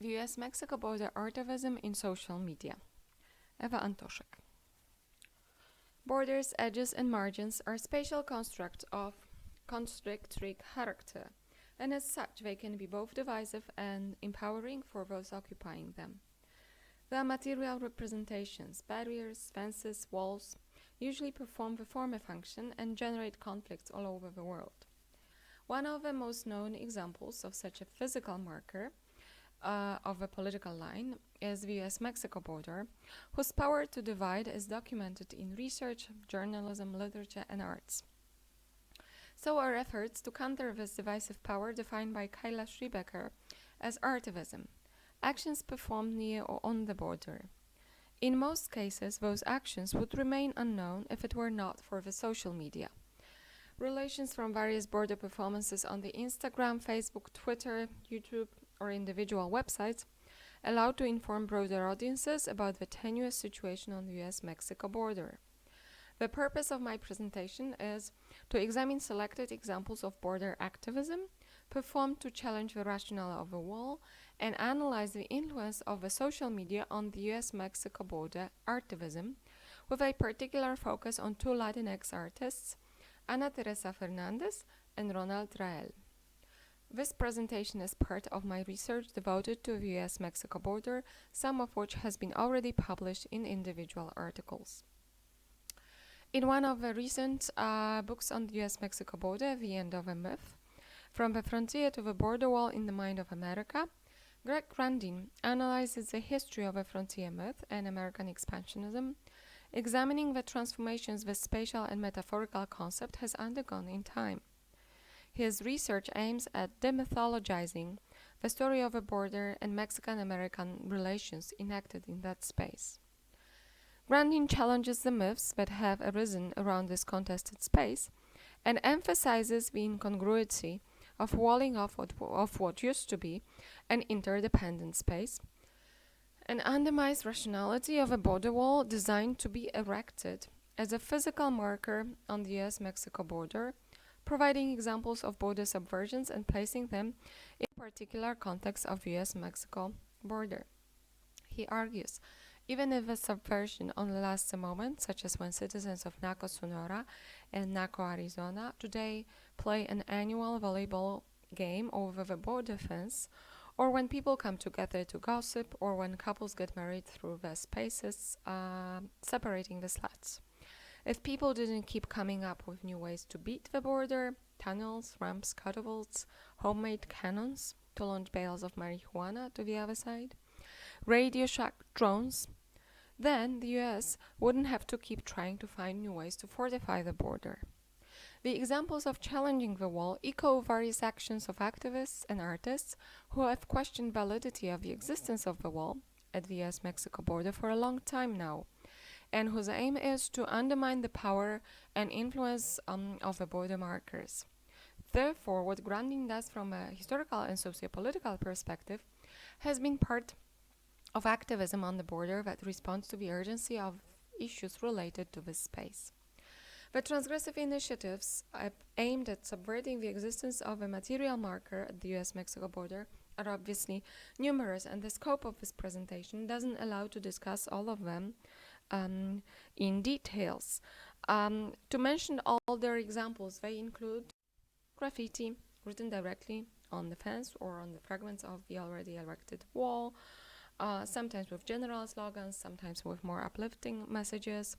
The US-Mexico border artivism in social media. Ewa Antoszek. Borders, edges, and margins are spatial constructs of contradictory character, and as such they can be both divisive and empowering for those occupying them. They are material representations. Barriers, fences, walls usually perform the former function and generate conflicts all over the world. One of the most known examples of such a physical marker of a political line is the US-Mexico border, whose power to divide is documented in research, journalism, literature, and arts. So are efforts to counter this divisive power defined by Kyla Schrebecker as Artivisim, actions performed near or on the border. In most cases, those actions would remain unknown if it were not for the social media. Relations from various border performances on the Instagram, Facebook, Twitter, YouTube, or individual websites allow to inform broader audiences about the tenuous situation on the US-Mexico border. The purpose of my presentation is to examine selected examples of border activism performed to challenge the rationale of the wall and analyze the influence of the social media on the US-Mexico border artivism, with a particular focus on two Latinx artists, Ana Teresa Fernandez and Ronald Rael. This presentation is part of my research devoted to the US-Mexico border, some of which has been already published in individual articles. In one of the recent books on the US-Mexico border, The End of a Myth, From the Frontier to the Border Wall in the Mind of America, Greg Grandin analyzes the history of a frontier myth and American expansionism, examining the transformations the spatial and metaphorical concept has undergone in time. His research aims at demythologizing the story of a border and Mexican-American relations enacted in that space. Grandin challenges the myths that have arisen around this contested space and emphasizes the incongruity of walling off of what used to be an interdependent space, and undermines rationality of a border wall designed to be erected as a physical marker on the US-Mexico border, providing examples of border subversions and placing them in particular context of the US-Mexico border. He argues, even if a subversion only lasts a moment, such as when citizens of Naco, Sonora and Naco, Arizona today play an annual volleyball game over the border fence, or when people come together to gossip, or when couples get married through the spaces separating the slats. If people didn't keep coming up with new ways to beat the border, tunnels, ramps, catapults, homemade cannons to launch bales of marijuana to the other side, Radio Shack drones, then the US wouldn't have to keep trying to find new ways to fortify the border. The examples of challenging the wall echo various actions of activists and artists who have questioned validity of the existence of the wall at the US-Mexico border for a long time now, and whose aim is to undermine the power and influence of the border markers. Therefore, what Grandin does from a historical and sociopolitical perspective has been part of activism on the border that responds to the urgency of issues related to this space. The transgressive initiatives aimed at subverting the existence of a material marker at the US-Mexico border are obviously numerous, and the scope of this presentation doesn't allow to discuss all of them in details. To mention all their examples, they include graffiti written directly on the fence or on the fragments of the already erected wall, sometimes with general slogans, sometimes with more uplifting messages.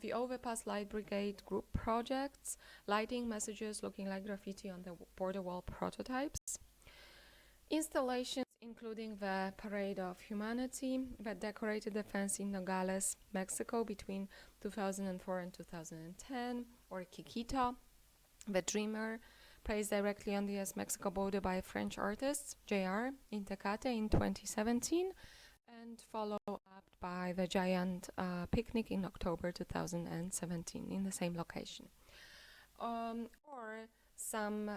The Overpass Light Brigade group projects, lighting messages looking like graffiti on the border wall prototypes. Installations including the Parade of Humanity that decorated the fence in Nogales, Mexico between 2004 and 2010, or Kikito, the Dreamer, placed directly on the US-Mexico border by French artists, JR, in Tecate in 2017, and followed up by the Giant Picnic in October 2017 in the same location. Or some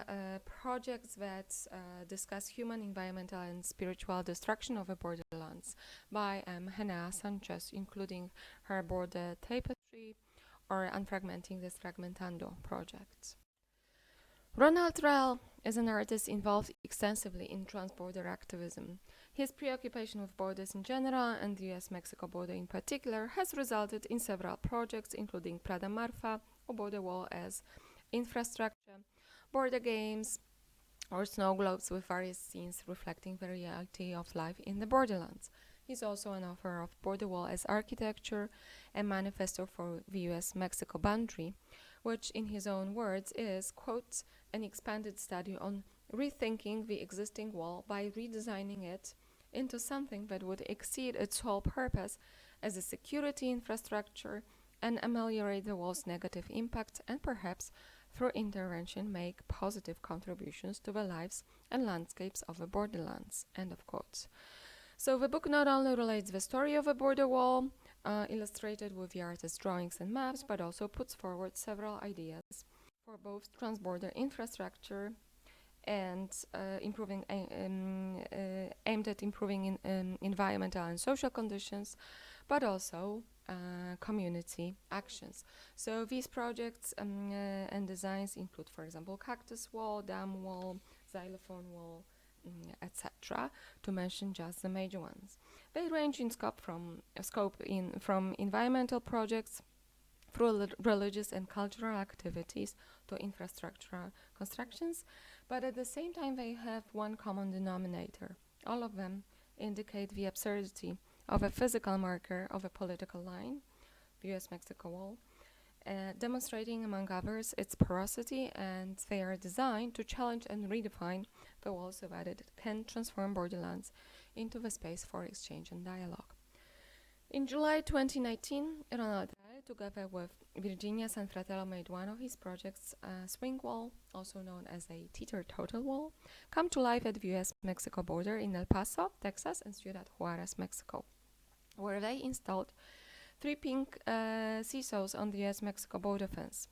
projects that discuss human, environmental, and spiritual destruction of the borderlands by Henea Sanchez, including her border tapestry or Unfragmenting Desfragmentando projects. Ronald Rell is an artist involved extensively in transborder activism. His preoccupation with borders in general and the US-Mexico border in particular has resulted in several projects including Prada Marfa or Border Wall as infrastructure, border games, or snow globes with various scenes reflecting the reality of life in the borderlands. He's also an author of Border Wall as Architecture, a manifesto for the US-Mexico boundary, which in his own words is, quote, an expanded study on rethinking the existing wall by redesigning it into something that would exceed its whole purpose as a security infrastructure and ameliorate the wall's negative impact and perhaps through intervention make positive contributions to the lives and landscapes of the borderlands, end of quotes. So the book not only relates the story of a border wall, illustrated with the artist's drawings and maps, but also puts forward several ideas for both transborder infrastructure and aimed at improving environmental and social conditions, but also community actions. So these projects and designs include, for example, cactus wall, dam wall, xylophone wall, etc., to mention just the major ones. They range in scope from environmental projects through religious and cultural activities to infrastructure constructions, but at the same time they have one common denominator. All of them indicate the absurdity of a physical marker of a political line, the US-Mexico wall, demonstrating, among others, its porosity, and they are designed to challenge and redefine the wall so that it can transform borderlands into the space for exchange and dialogue. In July 2019, Ronald Rell, together with Virginia Sanfratello, made one of his projects, a swing wall, also known as a teeter-totter wall, come to life at the US-Mexico border in El Paso, Texas, and Ciudad Juarez, Mexico, where they installed 3 pink seesaws on the US-Mexico border fence.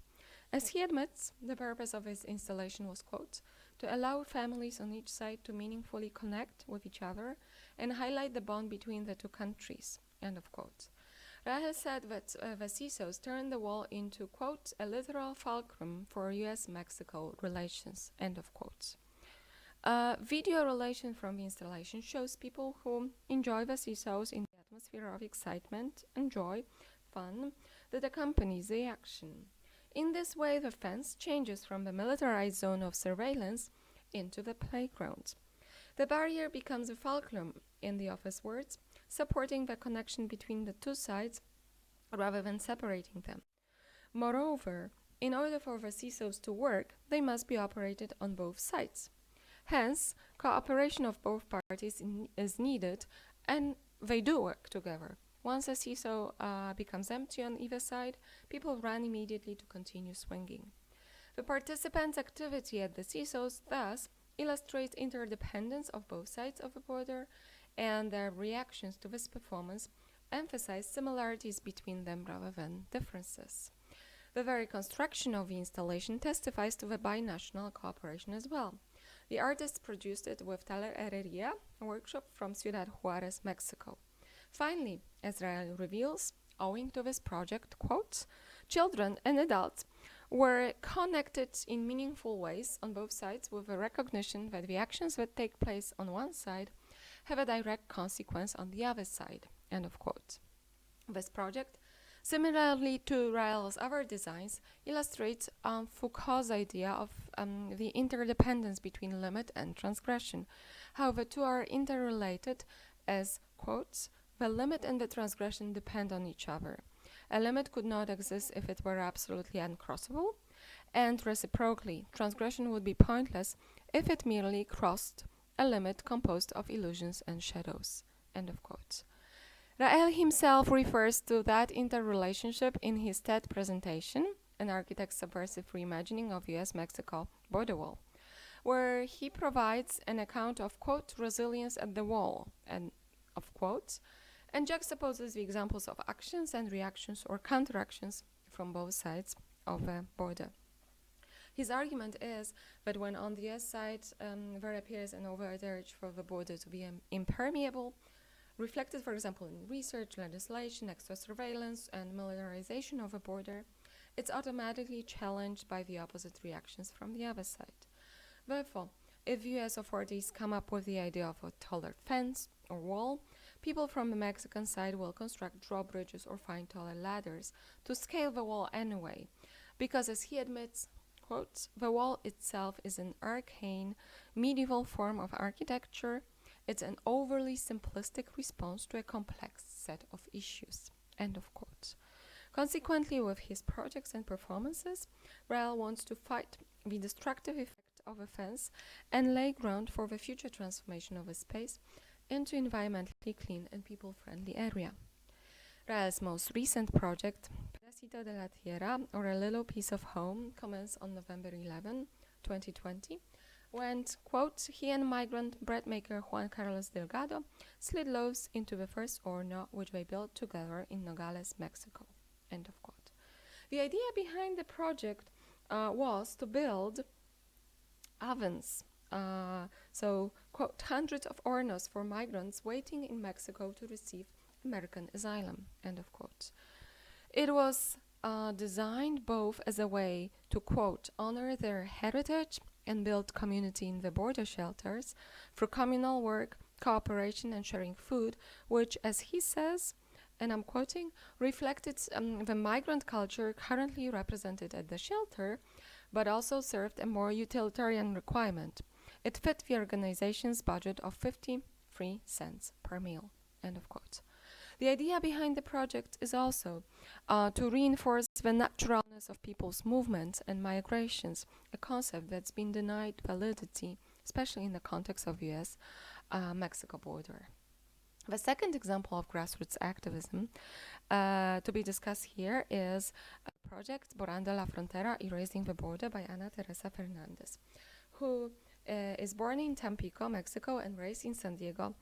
As he admits, the purpose of his installation was, quote, to allow families on each side to meaningfully connect with each other and highlight the bond between the two countries, end of quote. Rell said that the seesaws turned the wall into, quote, a literal fulcrum for US-Mexico relations, end of quote. Video relation from the installation shows people who enjoy the seesaws in the atmosphere of excitement and joy, fun, that accompanies the action. In this way, the fence changes from the militarized zone of surveillance into the playground. The barrier becomes a fulcrum, in the author's words, supporting the connection between the two sides rather than separating them. Moreover, in order for the seesaws to work, they must be operated on both sides. Hence, cooperation of both parties is needed, and they do work together. Once a seesaw becomes empty on either side, people run immediately to continue swinging. The participants' activity at the seesaws thus illustrates interdependence of both sides of the border, and their reactions to this performance emphasize similarities between them rather than differences. The very construction of the installation testifies to the binational cooperation as well. The artists produced it with Taller Herreria, a workshop from Ciudad Juarez, Mexico. Finally, as Rell reveals, owing to this project, quote, children and adults were connected in meaningful ways on both sides with the recognition that the actions that take place on one side have a direct consequence on the other side, end of quote. This project, similarly to Rell's other designs, illustrates Foucault's idea of the interdependence between limit and transgression, how the two are interrelated as, quote, the limit and the transgression depend on each other. A limit could not exist if it were absolutely uncrossable, and reciprocally, transgression would be pointless if it merely crossed a limit composed of illusions and shadows, end of quote. Rell himself refers to that interrelationship in his TED presentation, An Architect's Subversive Reimagining of US-Mexico Border Wall, where he provides an account of, quote, resilience at the wall, end of quote, and juxtaposes the examples of actions and reactions or counteractions from both sides of the border. His argument is that when on the US side there appears an overt urge for the border to be impermeable, reflected, for example, in research, legislation, extra surveillance, and militarization of a border, it's automatically challenged by the opposite reactions from the other side. Therefore, if US authorities come up with the idea of a taller fence or wall, people from the Mexican side will construct drawbridges or find taller ladders to scale the wall anyway, because as he admits, quote, the wall itself is an arcane, medieval form of architecture. It's an overly simplistic response to a complex set of issues, end of quote. Consequently, with his projects and performances, Rael wants to fight the destructive effect of a fence and lay ground for the future transformation of a space into environmentally clean and people-friendly area. Rael's most recent project, Pedacito de la Tierra, or A Little Piece of Home, commenced on November 11, 2020, when, quote, he and migrant bread maker Juan Carlos Delgado slid loaves into the first horno which they built together in Nogales, Mexico, end of quote. The idea behind the project was to build ovens, so, quote, hundreds of hornos for migrants waiting in Mexico to receive American asylum, end of quote. It was designed both as a way to, quote, honor their heritage and build community in the border shelters through communal work, cooperation, and sharing food, which, as he says, and I'm quoting, reflected the migrant culture currently represented at the shelter, but also served a more utilitarian requirement. It fit the organization's budget of 53 cents per meal, end of quote. The idea behind the project is also to reinforce the naturalness of people's movements and migrations, a concept that's been denied validity, especially in the context of US-Mexico border. The second example of grassroots activism to be discussed here is a project Borrando la Frontera, Erasing the Border by Ana Teresa Fernandez, who is born in Tampico, Mexico, and raised in San Diego,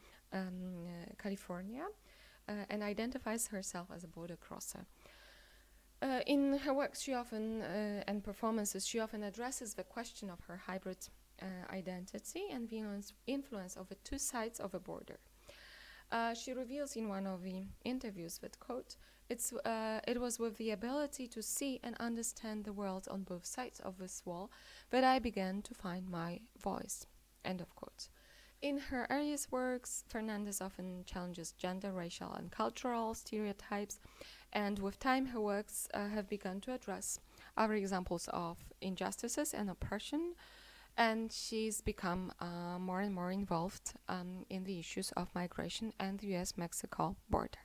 California, and identifies herself as a border crosser. In her works and performances, she often addresses the question of her hybrid identity and the influence of the two sides of a border. She reveals in one of the interviews that, quote, it was with the ability to see and understand the world on both sides of this wall that I began to find my voice, end of quote. In her earliest works, Fernandez often challenges gender, racial, and cultural stereotypes, and with time her works have begun to address other examples of injustices and oppression, and she's become more and more involved in the issues of migration and the US-Mexico border.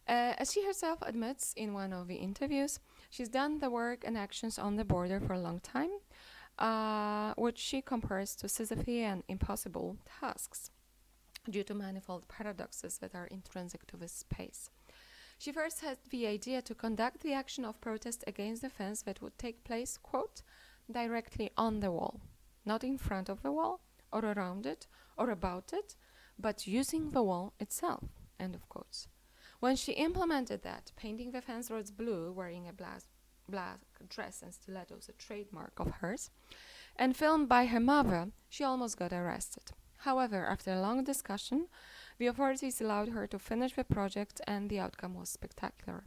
As she herself admits in one of the interviews, she's done the work and actions on the border for a long time, which she compares to Sisyphean and impossible tasks due to manifold paradoxes that are intrinsic to this space. She first had the idea to conduct the action of protest against the fence that would take place, quote, directly on the wall, not in front of the wall or around it or about it, but using the wall itself, end of quotes. When she implemented that, painting the fence roads blue, wearing a black dress and stilettos, a trademark of hers, and filmed by her mother, she almost got arrested. However, after a long discussion, the authorities allowed her to finish the project, and the outcome was spectacular.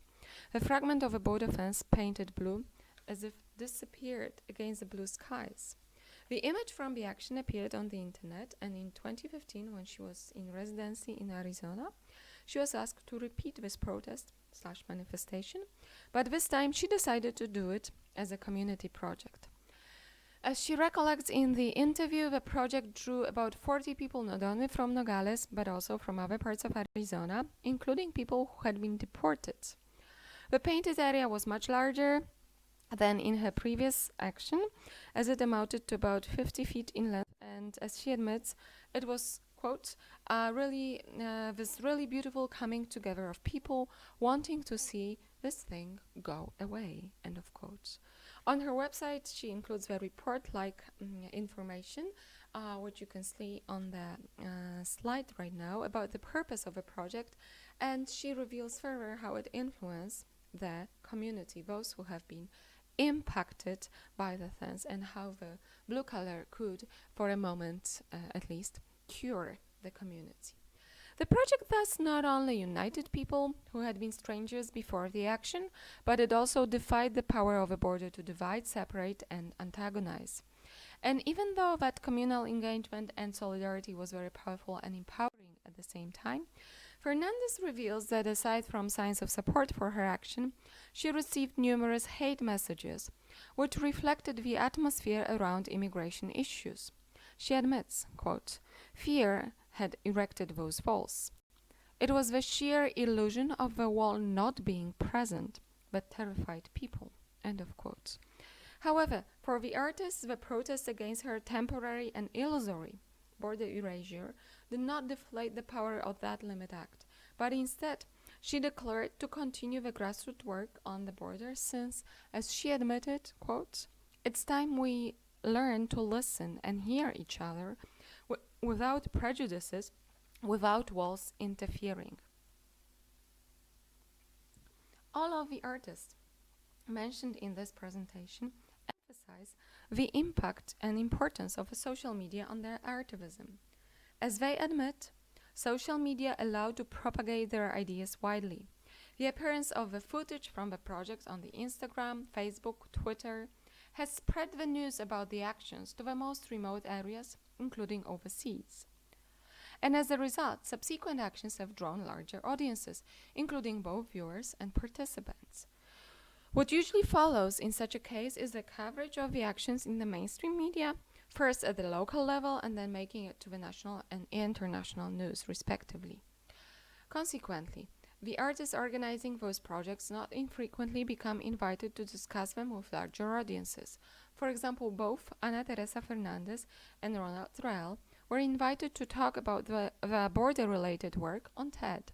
The fragment of a border fence painted blue as if disappeared against the blue skies. The image from the action appeared on the internet, and in 2015, when she was in residency in Arizona, she was asked to repeat this protest/manifestation, but this time she decided to do it as a community project. As she recollects in the interview, the project drew about 40 people not only from Nogales, but also from other parts of Arizona, including people who had been deported. The painted area was much larger than in her previous action, as it amounted to about 50 feet in length, and as she admits, it was, quote, this really beautiful coming together of people wanting to see this thing go away, end of quote. On her website, she includes the report-like information, which you can see on the slide right now, about the purpose of the project, and she reveals further how it influenced the community, those who have been impacted by the fence, and how the blue color could, for a moment at least, cure the community. The project thus not only united people who had been strangers before the action, but it also defied the power of a border to divide, separate, and antagonize. And even though that communal engagement and solidarity was very powerful and empowering at the same time, Fernandez reveals that aside from signs of support for her action, she received numerous hate messages, which reflected the atmosphere around immigration issues. She admits, quote, "Fear had erected those walls. It was the sheer illusion of the wall not being present that terrified people." End of quote. However, for the artist, the protest against her temporary and illusory border erasure did not deflate the power of that limit act, but instead she declared to continue the grassroots work on the border since, as she admitted, quote, "It's time we learn to listen and hear each other without prejudices, without walls interfering." All of the artists mentioned in this presentation emphasize the impact and importance of social media on their artivism. As they admit, social media allowed to propagate their ideas widely. The appearance of the footage from the project on the Instagram, Facebook, Twitter has spread the news about the actions to the most remote areas, including overseas. And as a result, subsequent actions have drawn larger audiences, including both viewers and participants. What usually follows in such a case is the coverage of the actions in the mainstream media, first at the local level and then making it to the national and international news, respectively. Consequently, the artists organizing those projects not infrequently become invited to discuss them with larger audiences. For example, both Ana Teresa Fernandez and Ronald Rell were invited to talk about the border-related work on TED.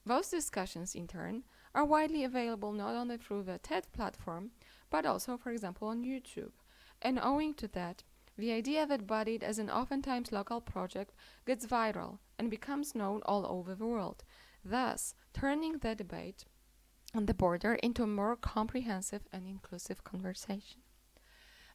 Those discussions, in turn, are widely available not only through the TED platform, but also, for example, on YouTube. And owing to that, the idea that Bodied as an oftentimes local project gets viral and becomes known all over the world, thus turning the debate on the border into a more comprehensive and inclusive conversation.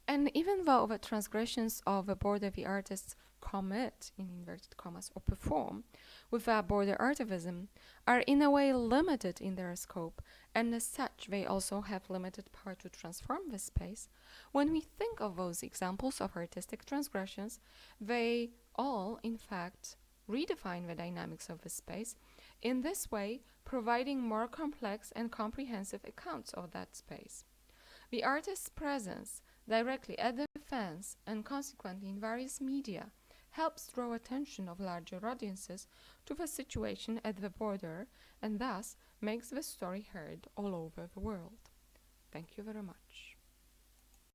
And even though the transgressions of the border the artists commit, in inverted commas, or perform with border artivism are in a way limited in their scope, and as such they also have limited power to transform the space, when we think of those examples of artistic transgressions, they all, in fact, redefine the dynamics of the space, in this way providing more complex and comprehensive accounts of that space. The artist's presence directly at the fans and consequently in various media helps draw attention of larger audiences to the situation at the border and thus makes the story heard all over the world. Thank you very much.